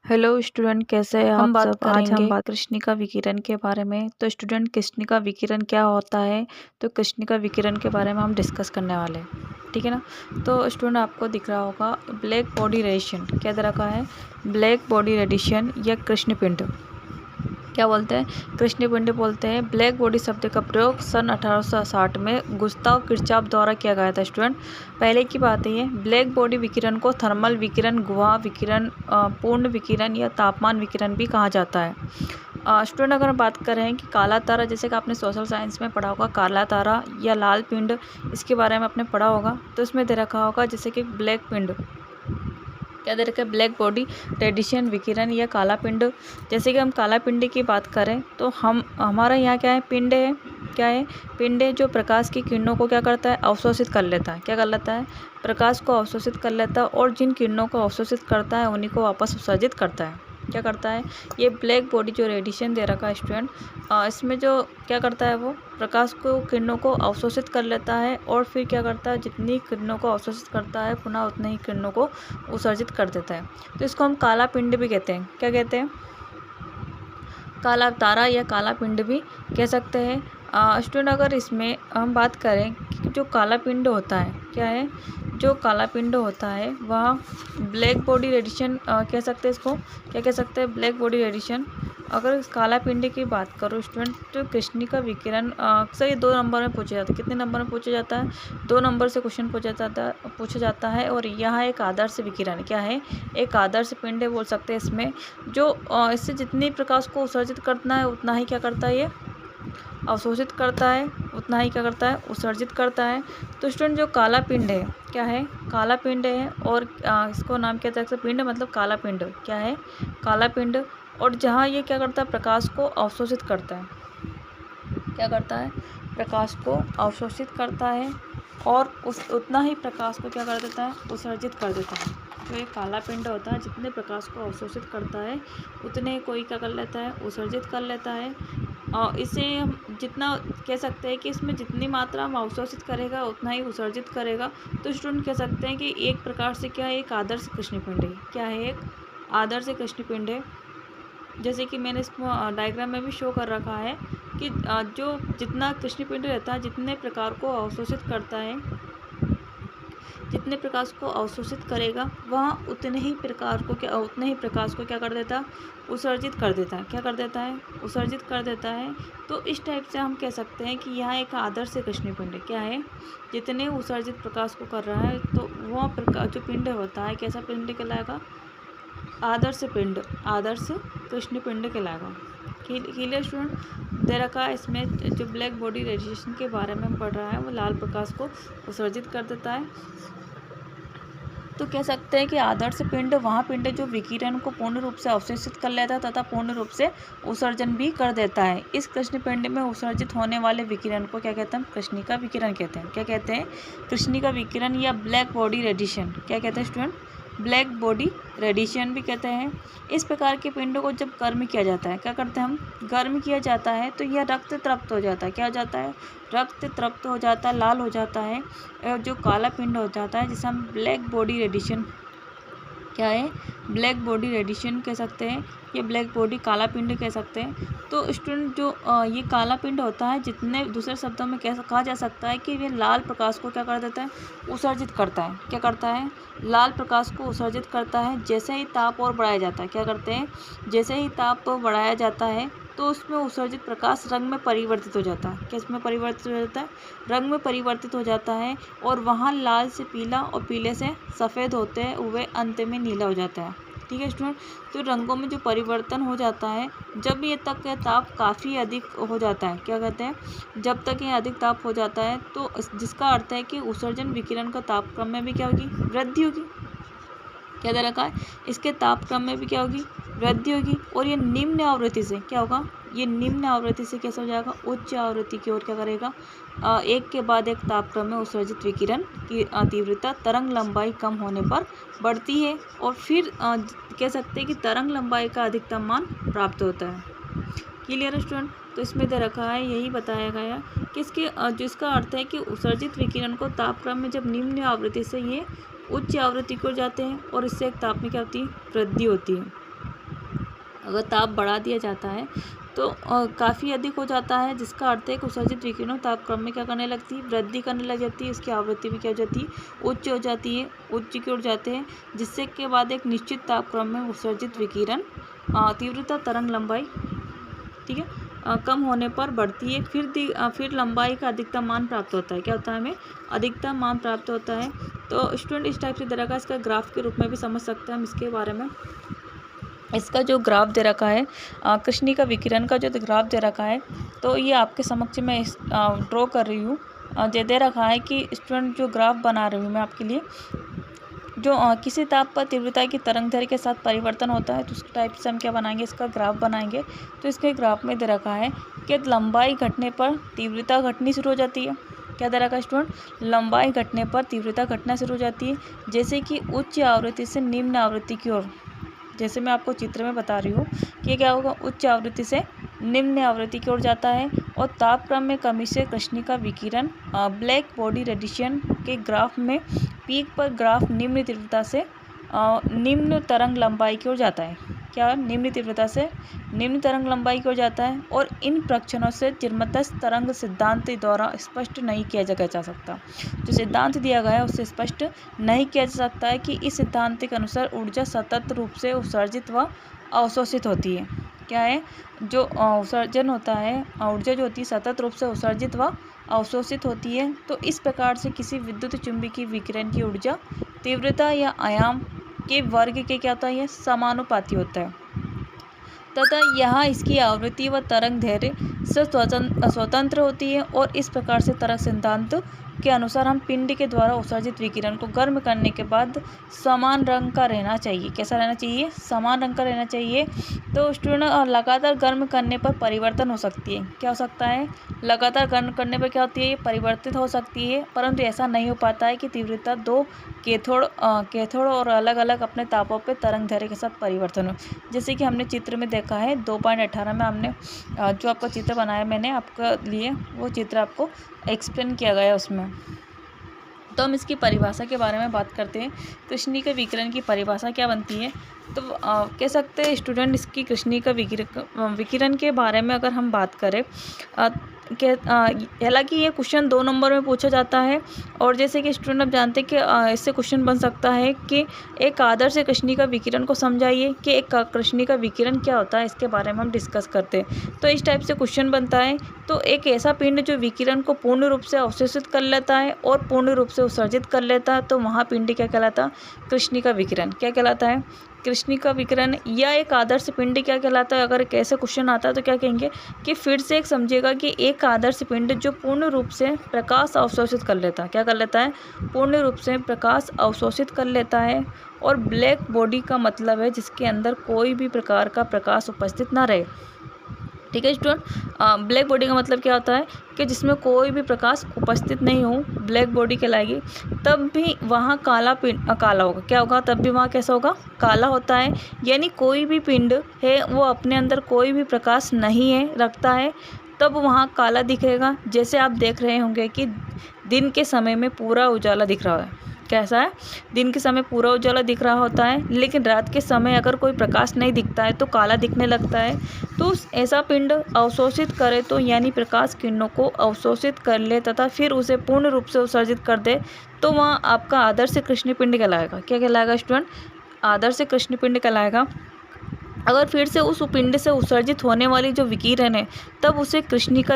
Hello student, कैसे हैं हम आप बात सब। आज हम करेंगे बात कृष्णिका विकिरण के बारे में। तो स्टूडेंट, कृष्णिका विकिरण क्या होता है, तो कृष्णिका विकिरण के बारे में हम डिस्कस करने वाले हैं, ठीक है ना। तो स्टूडेंट, आपको दिख रहा होगा ब्लैक बॉडी रेडिएशन। क्या दे रखा है? ब्लैक बॉडी रेडिएशन या कृष्ण पिंड। क्या बोलते हैं? कृष्ण पिंड बोलते हैं। ब्लैक बॉडी शब्द का प्रयोग सन 1860 में गुस्ताव किरचॉफ द्वारा किया गया था। स्टूडेंट, पहले की बात है, ये ब्लैक बॉडी विकिरण को थर्मल विकिरण, गुहा विकिरण, पूर्ण विकिरण या तापमान विकिरण भी कहा जाता है। स्टूडेंट, अगर हम बात करें कि काला तारा, जैसे कि आपने सोशल साइंस में पढ़ा होगा, काला तारा या लाल पिंड, इसके बारे में आपने पढ़ा होगा। तो इसमें दे रखा होगा जैसे कि ब्लैक पिंड। क्या दे रखा है? ब्लैक बॉडी रेडिएशन विकिरण या काला पिंड। जैसे कि हम काला पिंड की बात करें तो हमारा यहाँ क्या है? पिंड है। क्या है? पिंड है जो प्रकाश की किरणों को क्या करता है? अवशोषित कर लेता है। क्या कर लेता है? प्रकाश को अवशोषित कर लेता है, और जिन किरणों को अवशोषित करता है उन्हीं को वापस उत्सर्जित करता है। क्या करता है? ये ब्लैक बॉडी जो रेडिएशन दे रखा है स्टूडेंट, इसमें जो क्या करता है, वो प्रकाश को किरणों को अवशोषित कर लेता है, और फिर क्या करता है? जितनी किरणों को अवशोषित करता है, पुनः उतनी ही किरणों को उत्सर्जित कर देता है। तो इसको हम काला पिंड भी कहते हैं। क्या कहते हैं? काला तारा या काला पिंड भी कह सकते हैं। स्टूडेंट, अगर इसमें हम बात करें कि जो काला पिंड होता है, क्या है? जो काला पिंड होता है वह ब्लैक बॉडी रेडिएशन कह सकते हैं इसको। क्या कह सकते हैं? Black body radiation. अगर इस काला पिंड की बात करो स्टूडेंट, तो कृष्णिका विकिरण अक्सर ये 2 नंबर में पूछा जाता है। कितने नंबर में पूछा जाता है? 2 नंबर से क्वेश्चन पूछा जाता है। और यहाँ एक आदर्श विकिरण। क्या है? एक आदर्श पिंड है बोल सकते हैं इसमें, जो इससे जितनी प्रकाश को उत्सर्जित करना है उतना ही क्या करता है? ये अवशोषित करता है, उतना ही क्या करता है? उत्सर्जित करता है। तो स्टूडेंट, जो काला पिंड है, क्या है? काला पिंड है। और इसको नाम क्या था? पिंड मतलब काला पिंड। क्या है? काला पिंड। और जहाँ ये क्या करता है? प्रकाश को अवशोषित करता है। क्या करता है? प्रकाश को अवशोषित करता है, और उस उतना ही प्रकाश को क्या कर देता है? उत्सर्जित कर देता है। जो एक काला पिंड होता है, जितने प्रकाश को अवशोषित करता है उतने कोई क्या कर लेता है? उत्सर्जित कर लेता है। और इसे हम जितना कह सकते हैं कि इसमें जितनी मात्रा में अवशोषित करेगा उतना ही उत्सर्जित करेगा। तो स्टूडेंट, कह सकते हैं कि एक प्रकार से क्या है? एक आदर्श कृष्णपिंड है। क्या है? एक आदर्श कृष्णपिंड है। जैसे कि मैंने इसको डायग्राम में भी शो कर रखा है कि जो जितना कृष्णपिंड रहता है, जितने प्रकार को अवशोषित करता है, जितने प्रकाश को अवशोषित करेगा, वह उतने ही प्रकाश को क्या कर देता है? उत्सर्जित कर देता है। क्या कर देता है? उत्सर्जित कर देता है। तो इस टाइप से हम कह सकते हैं कि यहाँ एक आदर्श कृष्णपिंड है। क्या है? जितने उत्सर्जित प्रकाश को कर रहा है, तो वह प्रकाश जो पिंड होता है, कैसा पिंड कहलाएगा? आदर्श पिंड, आदर्श कृष्ण पिंड कहलाएगा। Clear student? दे रखा है इसमें जो ब्लैक बॉडी रेडिएशन के बारे में हम पढ़ रहा है, वो लाल प्रकाश को उत्सर्जित कर देता है। तो कह सकते हैं कि आदर्श पिंड वहाँ पिंड जो विकिरण को पूर्ण रूप से अवशोषित कर लेता है तथा पूर्ण रूप से उत्सर्जन भी कर देता है। इस कृष्ण पिंड में उत्सर्जित होने वाले विकिरण को क्या कहते हैं? हम कृष्णिका विकिरण कहते हैं। क्या कहते हैं? कृष्णिका विकिरण या ब्लैक बॉडी रेडिएशन। क्या कहते हैं स्टूडेंट? ब्लैक बॉडी रेडिएशन भी कहते हैं। इस प्रकार के पिंडों को जब गर्म किया जाता है, क्या करते हैं हम? गर्म किया जाता है तो यह रक्त तृप्त हो जाता है। क्या हो जाता है? रक्त तृप्त हो जाता है, लाल हो जाता है, और जो काला पिंड हो जाता है, जिसे हम ब्लैक बॉडी रेडिएशन, क्या है? ब्लैक बॉडी रेडिएशन कह सकते हैं, ये ब्लैक बॉडी काला पिंड कह सकते हैं। तो स्टूडेंट, जो ये काला पिंड होता है, जितने दूसरे शब्दों में कहा जा सकता है कि ये लाल प्रकाश को क्या कर देता है? उत्सर्जित करता है। क्या करता है? लाल प्रकाश को उत्सर्जित करता है। जैसे ही ताप और बढ़ाया जाता है, क्या करते हैं? जैसे ही ताप बढ़ाया जाता है तो उसमें उत्सर्जित प्रकाश रंग में परिवर्तित हो जाता है। किसमें परिवर्तित हो जाता है? रंग में परिवर्तित हो जाता है, और वहाँ लाल से पीला और पीले से सफ़ेद होते हुए अंत में नीला हो जाता है। ठीक है स्टूडेंट? तो रंगों में जो परिवर्तन हो जाता है, जब ये तक का ताप काफ़ी अधिक हो जाता है, क्या कहते हैं? जब तक ये अधिक ताप हो जाता है, तो जिसका अर्थ है कि उत्सर्जन विकिरण का तापक्रम में भी क्या होगी? वृद्धि होगी। क्या दे रखा है? इसके तापक्रम में भी क्या होगी? वृद्धि होगी। और ये निम्न आवृत्ति से क्या होगा? ये निम्न आवृत्ति से कैसे हो जाएगा? उच्च आवृत्ति की ओर क्या करेगा? एक के बाद एक तापक्रम में उत्सर्जित विकिरण की तीव्रता तरंग लंबाई कम होने पर बढ़ती है, और फिर कह सकते हैं कि तरंग लंबाई का अधिकतम मान प्राप्त होता है। क्लियर है स्टूडेंट? तो इसमें दे रखा है, यही बताया गया कि जिसका अर्थ है कि उत्सर्जित विकिरण को तापक्रम में जब निम्न आवृत्ति से ये उच्च आवृत्ति को जाते हैं, और इससे एक ताप में क्या होती है? वृद्धि होती है। अगर ताप बढ़ा दिया जाता है तो काफ़ी अधिक हो जाता है, जिसका अर्थ है कि उत्सर्जित विकिरण तापक्रम में क्या करने लगती है, वृद्धि करने लग जाती है। इसकी आवृत्ति भी क्या हो जाती है, उच्च हो जाती है, उच्च की ओर जाते हैं, जिससे के बाद एक निश्चित तापक्रम में उत्सर्जित विकिरण तीव्रता तरंग लंबाई, ठीक है, कम होने पर बढ़ती है। फिर लंबाई का अधिकतम मान प्राप्त होता है। क्या होता है, हमें अधिकतम मान प्राप्त होता है। तो स्टूडेंट इस टाइप से दे रखा है, इसका ग्राफ के रूप में भी समझ सकते हैं हम इसके बारे में। इसका जो ग्राफ दे रखा है कृष्णिका विकिरण का जो ग्राफ दे रखा है, तो ये आपके समक्ष मैं ड्रॉ कर रही हूँ। दे रखा है कि स्टूडेंट जो ग्राफ बना रही हूँ मैं आपके लिए, जो किसी ताप पर तीव्रता की तरंग दैर्ध्य के साथ परिवर्तन होता है, तो उस टाइप से हम क्या बनाएंगे, इसका ग्राफ बनाएंगे। तो इसके ग्राफ में दे रखा है कि लंबाई घटने पर तीव्रता घटनी शुरू हो जाती है। क्या दे रखा है स्टूडेंट, लंबाई घटने पर तीव्रता घटना शुरू हो जाती है, जैसे कि उच्च आवृत्ति से निम्न आवृत्ति की ओर। जैसे मैं आपको चित्र में बता रही हूँ कि क्या होगा, उच्च आवृत्ति से निम्न आवृत्ति की ओर जाता है और तापक्रम में कमी से कृष्णिका विकिरण ब्लैक बॉडी रेडिएशन के ग्राफ में पीक पर ग्राफ निम्न तीव्रता से निम्न तरंग लंबाई की ओर जाता है। क्या, निम्न तीव्रता से निम्न तरंग लंबाई की ओर जाता है। और इन प्रक्षणों से चिरमतस्थ तरंग सिद्धांत द्वारा स्पष्ट नहीं किया जा सकता। जो सिद्धांत दिया गया है उससे स्पष्ट नहीं किया जा सकता है कि इस सिद्धांत के अनुसार ऊर्जा सतत रूप से उत्सर्जित व अवशोषित होती है। क्या है, जो उत्सर्जन होता है, ऊर्जा जो होती है सतत रूप से उत्सर्जित व अवशोषित होती है। तो इस प्रकार से किसी विद्युत चुंबकीय विकिरण की ऊर्जा तीव्रता या आयाम के वर्ग के क्या होता है, समानुपाती होता है तथा यहाँ इसकी आवृत्ति व तरंग दैर्ध्य से स्वतंत्र होती है। और इस प्रकार से तरंग सिद्धांत के अनुसार हम पिंड के द्वारा उत्सर्जित विकिरण को गर्म करने के बाद समान रंग का रहना चाहिए। कैसा रहना चाहिए, समान रंग का रहना चाहिए। तो स्टूडेंट लगातार गर्म करने पर परिवर्तन हो सकती है। क्या हो सकता है, लगातार गर्म करने पर क्या होती है, परिवर्तित हो सकती है, परंतु ऐसा नहीं हो पाता है कि तीव्रता दो कैथोड और अलग अलग अपने तापों पर तरंग दैर्ध्य के साथ परिवर्तन हो। जैसे कि हमने चित्र में देखा है 2.18 में हमने जो आपका चित्र बनाया मैंने आपके लिए, वो चित्र आपको एक्सप्लेन किया गया उसमें। तो हम इसकी परिभाषा के बारे में बात करते हैं। कृष्णिका विकिरण की परिभाषा क्या बनती है, तो कह सकते हैं स्टूडेंट इसकी कृष्णिका विकिरण के बारे में अगर हम बात करें, हालांकि ये क्वेश्चन 2 नंबर में पूछा जाता है। और जैसे कि स्टूडेंट आप जानते हैं कि इससे क्वेश्चन बन सकता है कि एक आदर्श कृष्णिका विकिरण को समझाइए, कि एक कृष्णिका विकिरण क्या होता है, इसके बारे में हम डिस्कस करते हैं। तो इस टाइप से क्वेश्चन बनता है। तो एक ऐसा पिंड जो विकिरण को पूर्ण रूप से अवशोषित कर लेता है और पूर्ण रूप से उत्सर्जित कर लेता है, तो वहाँ पिंड क्या कहलाता है, कृष्णिका विकिरण। क्या कहलाता है, कृष्णिका विकिरण। या एक आदर्श पिंड क्या कहलाता है, अगर कैसे क्वेश्चन आता है तो क्या कहेंगे कि फिर से एक समझिएगा कि एक आदर्श पिंड जो पूर्ण रूप से प्रकाश अवशोषित कर लेता है। क्या कर लेता है, पूर्ण रूप से प्रकाश अवशोषित कर लेता है। और ब्लैक बॉडी का मतलब है जिसके अंदर कोई भी प्रकार का प्रकाश उपस्थित ना रहे। ठीक है स्टूडेंट, ब्लैक बॉडी का मतलब क्या होता है कि जिसमें कोई भी प्रकाश उपस्थित नहीं हो, ब्लैक बॉडी कहलाएगी। तब भी वहाँ काला होगा। क्या होगा, तब भी वहाँ कैसा होगा, काला होता है। यानी कोई भी पिंड है वो अपने अंदर कोई भी प्रकाश नहीं है रखता है, तब वहाँ काला दिखेगा। जैसे आप देख रहे होंगे कि दिन के समय में पूरा उजाला दिख रहा है। कैसा है, दिन के समय पूरा उजाला दिख रहा होता है, लेकिन रात के समय अगर कोई प्रकाश नहीं दिखता है तो काला दिखने लगता है। तो ऐसा पिंड अवशोषित करे तो यानी प्रकाश किरणों को अवशोषित कर ले तथा फिर उसे पूर्ण रूप से उत्सर्जित कर दे, तो वहाँ आपका आदर्श कृष्ण पिंड कहलाएगा। क्या कहलाएगा स्टूडेंट, आदर्श कृष्ण पिंड कहलाएगा। अगर फिर से उस पिंड से उत्सर्जित होने वाली जो विकिरण है तब उसे कृष्णिका